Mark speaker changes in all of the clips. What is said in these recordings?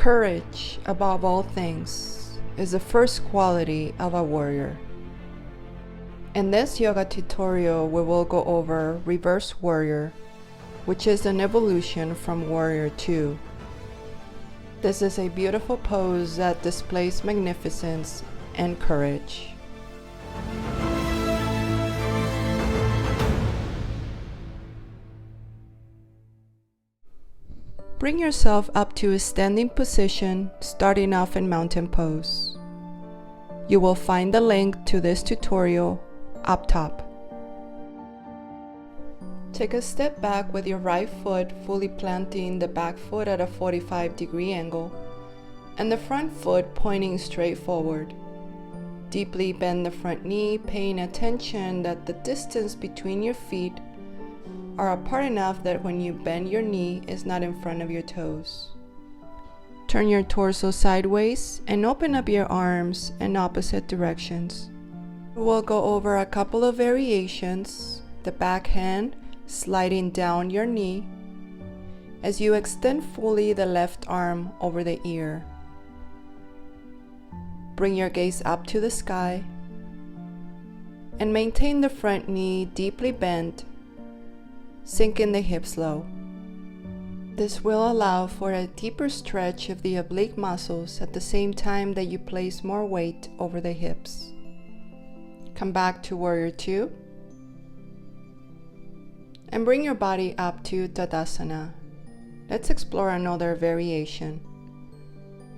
Speaker 1: Courage, above all things, is the first quality of a warrior. In this yoga tutorial, we will go over Reverse Warrior, which is an evolution from Warrior 2. This is a beautiful pose that displays magnificence and courage. Bring yourself up to a standing position, starting off in mountain pose. You will find the link to this tutorial up top. Take a step back with your right foot fully planting the back foot at a 45-degree angle and the front foot pointing straight forward. Deeply bend the front knee, paying attention that the distance between your feet are apart enough that when you bend your knee is not in front of your toes. Turn your torso sideways and open up your arms in opposite directions. We'll go over a couple of variations. The back hand sliding down your knee as you extend fully the left arm over the ear. Bring your gaze up to the sky and maintain the front knee deeply bent, sinking the hips low. This will allow for a deeper stretch of the oblique muscles at the same time that you place more weight over the hips. Come back to Warrior 2 and bring your body up to Tadasana. Let's explore another variation.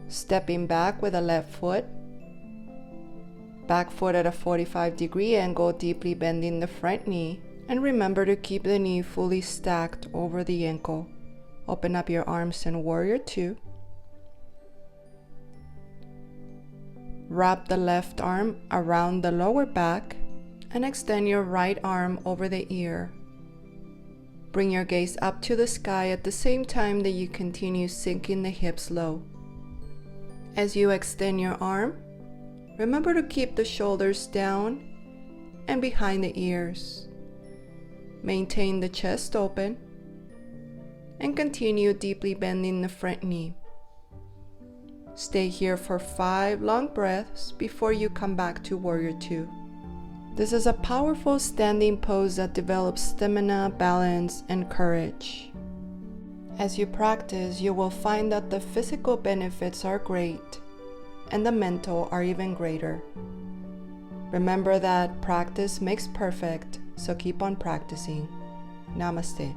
Speaker 1: Stepping back with the left foot, back foot at a 45-degree angle, deeply bending the front knee, and remember to keep the knee fully stacked over the ankle. Open up your arms in Warrior 2. Wrap the left arm around the lower back and extend your right arm over the ear. Bring your gaze up to the sky at the same time that you continue sinking the hips low. As you extend your arm, remember to keep the shoulders down and behind the ears. Maintain the chest open and continue deeply bending the front knee. Stay here for 5 long breaths before you come back to Warrior 2. This is a powerful standing pose that develops stamina, balance, and courage. As you practice, you will find that the physical benefits are great and the mental are even greater. Remember that practice makes perfect, so keep on practicing. Namaste.